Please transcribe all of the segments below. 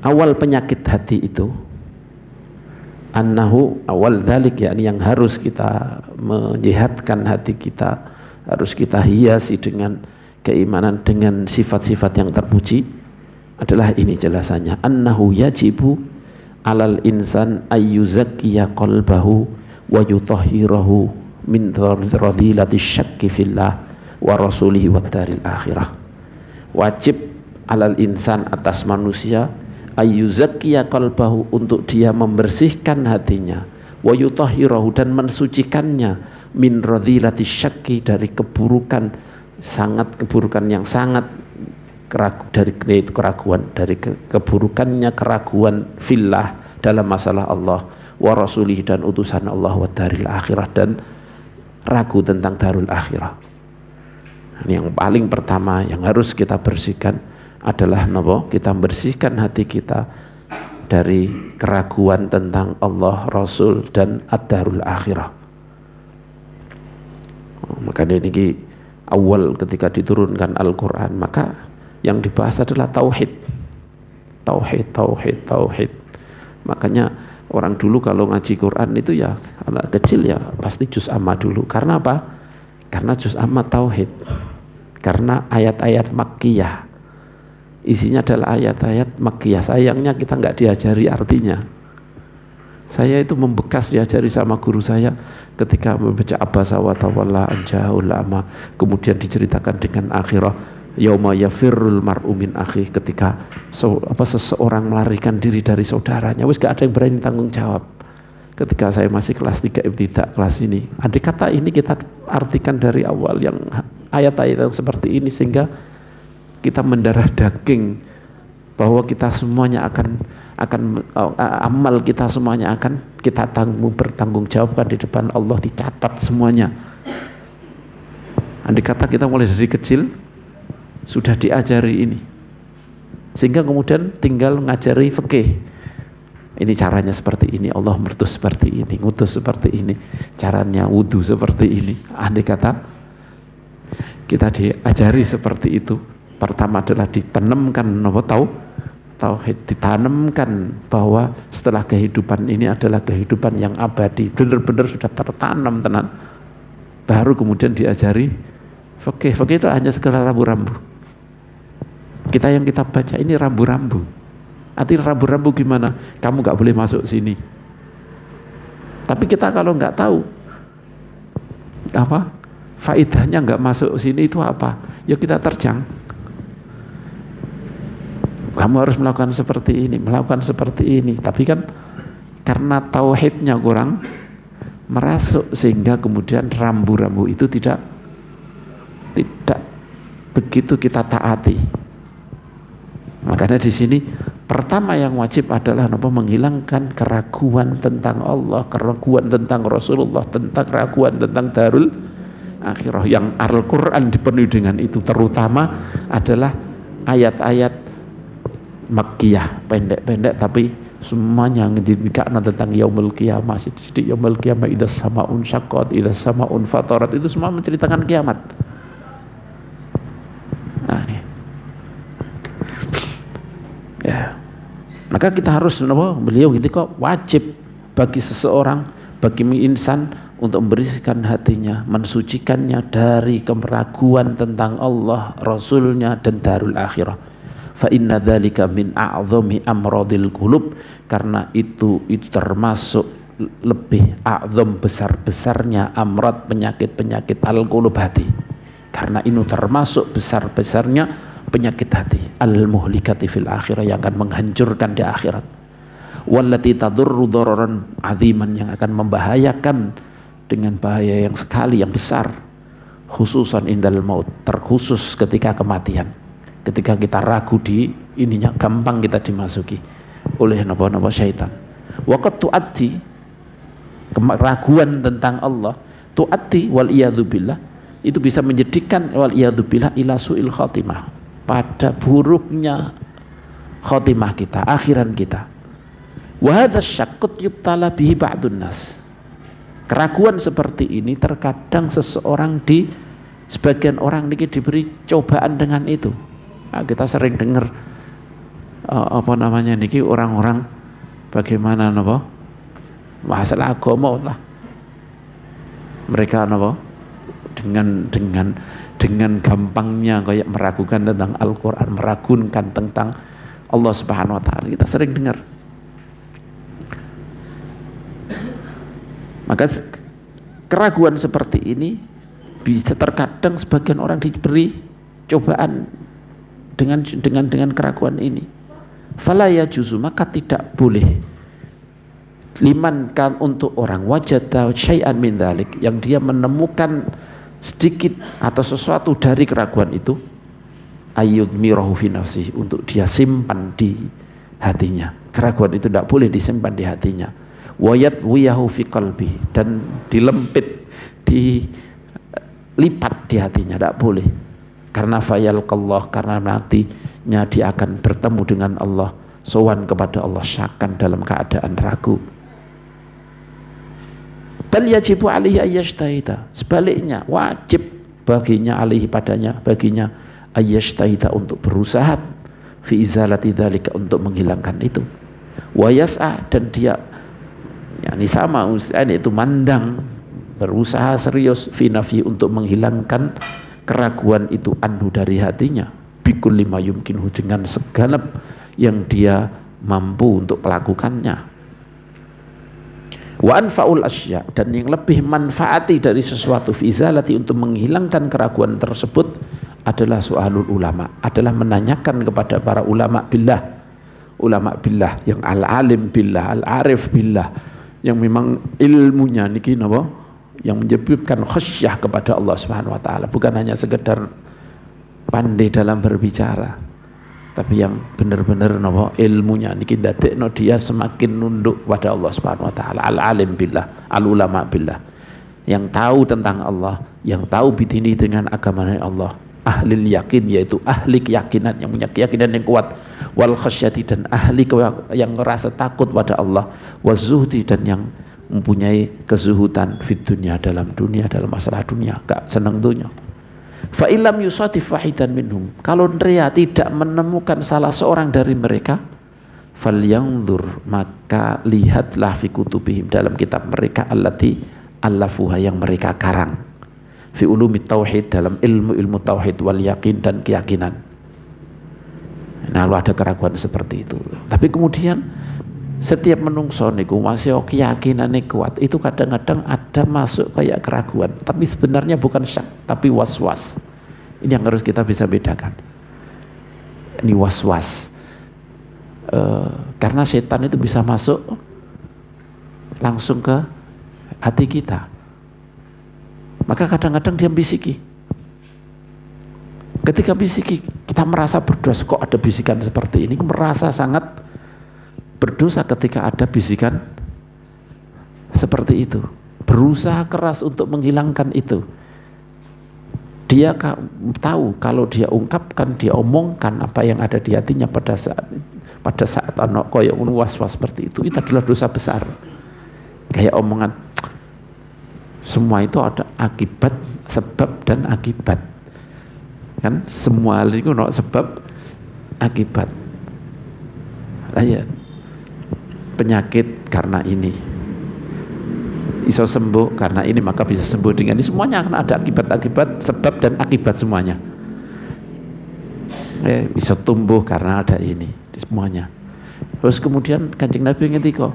Awal penyakit hati itu annahu awal dzalik, yakni yang harus kita menyehatkan hati kita, harus kita hiasi dengan keimanan, dengan sifat-sifat yang terpuji adalah ini jelasannya, annahu yajibu alal insan ayyuzakkiya qalbahu wa yutahhirahu min radilati syakki fillah wa rasulihi wa daril akhirah. Wajib alal insan, atas manusia, ayyuzakkiya qalbahu, untuk dia membersihkan hatinya, wa yutahhirahu, dan mensucikannya, min radilati syakki, dari keburukan yang sangat keraguan, dari keburukannya keraguan fillah, dalam masalah Allah, wa rasulih, dan utusan Allah, wa daril akhirah, dan ragu tentang darul akhirah. Ini yang paling pertama yang harus kita bersihkan adalah kita bersihkan hati kita dari keraguan tentang Allah, Rasul, dan ad-darul akhirah. Makanya ini awal ketika diturunkan Al-Quran, maka yang dibahas adalah tauhid. Makanya orang dulu kalau ngaji Quran itu ya, anak kecil ya pasti juz amma dulu. Karena apa? Karena juz amma tauhid. Karena ayat-ayat makkiyah, isinya adalah ayat-ayat makkiyah. Sayangnya kita nggak diajari artinya. Saya itu membekas diajari sama guru saya ketika membaca abasa wa tawalla anja'ul ama, kemudian diceritakan dengan akhirah yauma yafirrul mar'u min akhi, ketika seseorang melarikan diri dari saudaranya, wis gak ada yang berani tanggung jawab. Ketika saya masih kelas 3 ibtidak, kelas ini, andai kata ini kita artikan dari awal yang ayat-ayat yang seperti ini, sehingga kita mendarah daging bahwa kita semuanya akan amal kita semuanya akan kita bertanggung jawabkan di depan Allah, dicatat semuanya. Andai kata kita mulai dari kecil sudah diajari ini, sehingga kemudian tinggal ngajari fikih. Ini caranya seperti ini, Allah mertus seperti ini, ngutus seperti ini, caranya wudu seperti ini. Andai kata kita diajari seperti itu, pertama adalah ditanamkan tauhid, ditanamkan bahwa setelah kehidupan ini adalah kehidupan yang abadi, benar-benar sudah tertanam tenan. Baru kemudian diajari fikih. Fikih itu hanya sekedar rambu-rambu. Kita yang kita baca ini rambu-rambu. Artinya rambu-rambu gimana? Kamu nggak boleh masuk sini. Tapi kita kalau nggak tahu apa faedahnya nggak masuk sini itu apa, ya kita terjang. Kamu harus melakukan seperti ini, melakukan seperti ini. Tapi kan karena tauhidnya kurang merasuk, sehingga kemudian rambu-rambu itu tidak begitu kita taati. Makanya di sini pertama yang wajib adalah menghilangkan keraguan tentang Allah, keraguan tentang Rasulullah, keraguan tentang darul akhirah. Yang Al-Quran dipenuhi dengan itu, terutama adalah ayat-ayat makkiyah, pendek-pendek tapi semuanya menceritakan tentang yaumul qiyamah. Sidik yaumul qiyamah, idza samaun syaqqat, idza samaun fatarat, itu semua menceritakan kiamat. Nah, ini. Ya. Maka kita harus beliau gitu kok, wajib bagi seseorang, bagi insan untuk membersihkan hatinya, mensucikannya dari keraguan tentang Allah, Rasulnya, dan darul akhirah. Fa inna dzalika min a'dhami amradil qulub, karena itu termasuk lebih a'dham, besar-besarnya amrad, penyakit-penyakit al-qulub, hati. Karena ini termasuk besar-besarnya penyakit hati, al-muhlikati fil akhirah, yang akan menghancurkan di akhirat, wallati tadurru dararan aziman, yang akan membahayakan dengan bahaya yang sekali, yang besar, khususan indal maut, terkhusus ketika kematian. Ketika kita ragu di ininya, gampang kita dimasuki oleh napa-napa syaitan. Waqad tu'addi, keraguan tentang Allah, tu'addi wal iyadzu billah, itu bisa menjadikan wal iyadzu billah ila su'il khatimah, pada buruknya khotimah kita, akhiran kita. Wa hadza syaqqut yubtala bihi ba'dun nas. Keraguan seperti ini terkadang sebagian orang ini diberi cobaan dengan itu. Nah, kita sering dengar apa namanya niki orang-orang bagaimana napa masalah agama lah mereka napa dengan gampangnya kayak meragukan tentang Al-Quran, meragukan tentang Allah Subhanahu Wa Taala. Kita sering dengar. Maka keraguan seperti ini bisa terkadang sebagian orang diberi cobaan dengan keraguan ini. Fala yajuzu, maka tidak boleh liman kan untuk orang wajada syai'an min dzalik yang dia menemukan sedikit atau sesuatu dari keraguan itu ayyudmirahu fi nafsihi untuk dia simpan di hatinya. Keraguan itu tidak boleh disimpan di hatinya. Wayat wiyahu fi qalbi dan dilempit dilipat di hatinya, tidak boleh. Karena fayalqallah, karena nantinya dia akan bertemu dengan Allah, sowan kepada Allah syakan dalam keadaan ragu. Bal yajibu alaihi ayyajtahida, sebaliknya wajib baginya alaihi padanya baginya ayyajtahida untuk berusaha fi izalati dzalika untuk menghilangkan itu. Wa yas'a, dan dia yakni sama usaha itu mandang berusaha serius fi nafi untuk menghilangkan keraguan itu anhu dari hatinya bikulli ma yumkinhu dengan segenap yang dia mampu untuk melakukannya. Wa anfa'ul asya, dan yang lebih manfaati dari sesuatu fi izalati untuk menghilangkan keraguan tersebut adalah su'alul ulama, adalah menanyakan kepada para ulama billah yang al-alim billah, al-arif billah, yang memang ilmunya niki napa yang menyebabkan khasyah kepada Allah Subhanahu wa taala, bukan hanya sekedar pandai dalam berbicara, tapi yang benar-benar napa ilmunya niki ndadekno dia semakin nunduk pada Allah Subhanahu wa taala. Al-alim billah, al-ulama billah, yang tahu tentang Allah, yang tahu bidini dengan agama Allah, ahli yakin, yaitu ahli keyakinan, yang punya keyakinan yang kuat, wal khasyati, dan ahli yang merasa takut pada Allah, wazuhdi, dan yang mempunyai kezuhudan fit dunia, dalam dunia, dalam masalah dunia, gak senang dunia. Fa illam yusatif wahidan minhum, kalau dia tidak menemukan salah seorang dari mereka, falyanzur, maka lihatlah fi kutubihim, dalam kitab mereka, allati allafuha, yang mereka karang, fi ulumi tauhid, dalam ilmu tauhid, wal yakin, dan keyakinan. Nah, kalau ada keraguan seperti itu, tapi kemudian setiap menungso niku masih keyakinannya kuat, itu kadang-kadang ada masuk kayak keraguan, tapi sebenarnya bukan syak, tapi was-was. Ini yang harus kita bisa bedakan. Ini was-was, karena setan itu bisa masuk langsung ke hati kita. Maka kadang-kadang dia bisiki. Ketika bisiki, kita merasa berdosa. Kok ada bisikan seperti ini? Merasa sangat berdosa ketika ada bisikan seperti itu. Berusaha keras untuk menghilangkan itu. Dia tahu kalau dia ungkapkan, dia omongkan apa yang ada di hatinya pada saat anak koyo was-was seperti itu adalah dosa besar. Kayak omongan, semua itu ada akibat, sebab dan akibat. Kan semua hal itu no sebab akibat. Penyakit karena ini iso sembuh karena ini, maka bisa sembuh dengan ini. Semuanya akan ada akibat-akibat, sebab dan akibat semuanya. Bisa tumbuh karena ada ini, semuanya. Terus kemudian Kanjeng Nabi ngendika,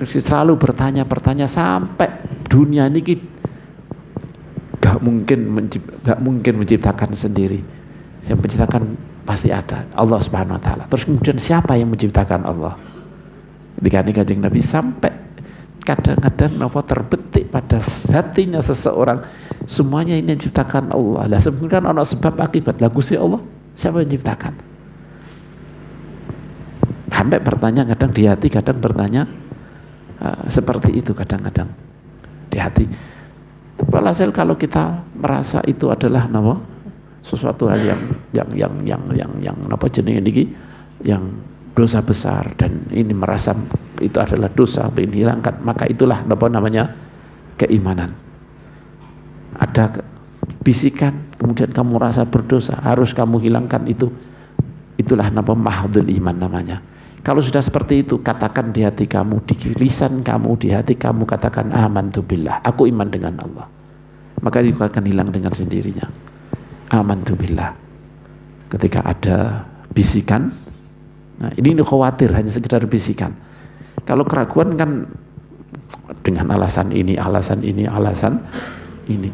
selalu bertanya sampai dunia ini gak mungkin menciptakan sendiri. Yang menciptakan pasti ada, Allah Subhanahu wa taala. Terus kemudian siapa yang menciptakan Allah? Ketika ini Kanjeng Nabi sampai kadang-kadang terbetik pada hatinya seseorang, semuanya ini diciptakan Allah. Lah sebenarnya kan ono sebab akibat. Lah Gusti Allah siapa yang menciptakan? Sampai bertanya kadang di hati, kadang bertanya seperti itu kadang-kadang di hati. Walhasil kalau kita merasa itu adalah sesuatu hal yang jenenge niki yang dosa besar, dan ini merasa itu adalah dosa, ingin hilangkan, maka itulah keimanan. Ada bisikan, kemudian kamu merasa berdosa, harus kamu hilangkan itu, Itulah nama mahdul iman namanya. Kalau sudah seperti itu, katakan di hati kamu, di lisan kamu, di hati kamu, katakan amantu billah, aku iman dengan Allah. Maka itu akan hilang dengan sendirinya. Amantu billah. Ketika ada bisikan, nah ini khawatir hanya sekedar bisikan. Kalau keraguan kan dengan alasan ini,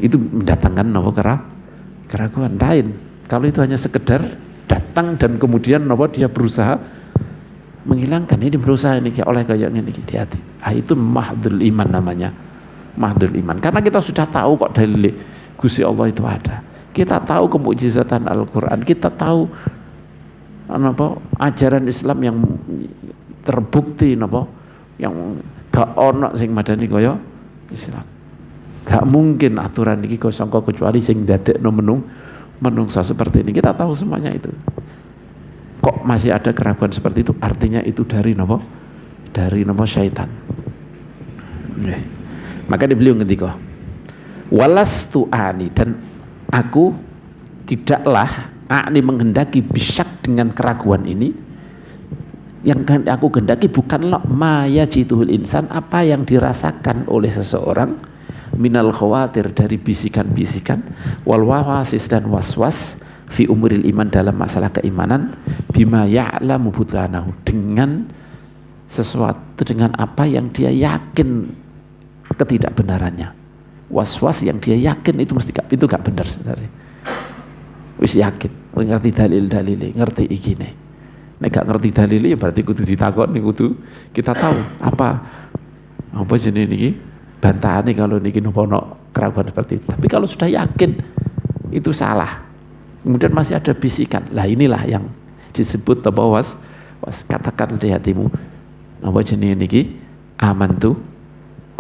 itu mendatangkan keraguan lain. Kalau itu hanya sekedar datang dan kemudian dia berusaha menghilangkan, ini berusaha ini oleh kayak ini di hati. Itu mahdul iman namanya. Mahdul iman. Karena kita sudah tahu kok dalil Gusti Allah itu ada. Kita tahu kemukjizatan Al-Qur'an, kita tahu ajaran Islam yang terbukti yang gak ono sing madani kaya Islam. Gak mungkin aturan iki kok sangka kecuali sing dadekno menungsa seperti ini. Kita tahu semuanya itu. Kok masih ada keraguan seperti itu? Artinya itu dari syaitan. Maka beliau ngendika, walastu ani, dan aku tidaklah menghendaki bisyak dengan keraguan ini. Yang aku gendaki bukanlah maya jituhul insan, apa yang dirasakan oleh seseorang minal khawatir, dari bisikan-bisikan, wal wawasis dan waswas fi umuril iman, dalam masalah keimanan, bima ya'lamu butlanahu, dengan sesuatu, dengan apa yang dia yakin ketidakbenarannya. Was-was yang dia yakin itu itu gak benar sebenarnya. Wis yakin, ngerti dalil-dalil, ngerti ikine. Nek gak ngerti dalil ya berarti kudu ditakoni, kudu kita tahu apa jenenge niki bantahane kalau niki nopo keraguan seperti itu. Tapi kalau sudah yakin itu salah, kemudian masih ada bisikan, lah inilah yang disebut was katakan di hatimu apa jenenge niki amantu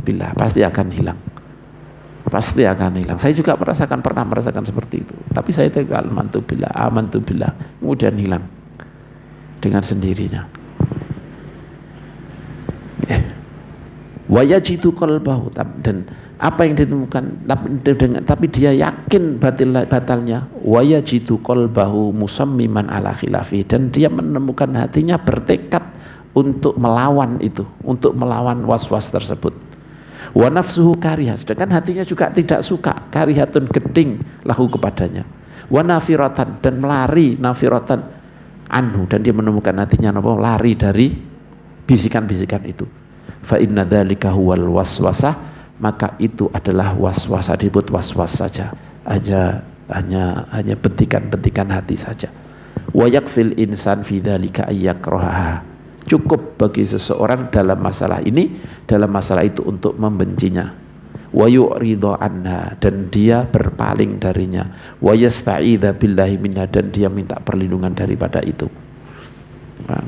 billah, pasti akan hilang. Pasti akan hilang. Saya juga pernah merasakan seperti itu. Tapi saya tegal amantu billah, kemudian hilang dengan sendirinya. Wa yajidu qalbahu, dan apa yang ditemukan tapi dia yakin batalnya, wa yajidu qalbahu musammiman ala khilafi, dan dia menemukan hatinya bertekad untuk melawan itu, untuk melawan was-was tersebut. Wa nafsuhu karihah, sedangkan hatinya juga tidak suka, karihatun geding lahu kepadanya. Wa nafiratan, dan melari, nafiratan anhu, dan dia menemukan hatinya lari dari bisikan-bisikan itu. Fa inna dzalika huwal waswasah, maka itu adalah waswasa, disebut waswas saja, hanya bentikan-bentikan hati saja. Wa yakfil insan fi dzalika ayyakraha, cukup bagi seseorang dalam masalah ini, dalam masalah itu untuk membencinya. Wa yu'ridha anha, dan dia berpaling darinya. Wa yasta'idza billahi minha, dan dia minta perlindungan daripada itu. Nah,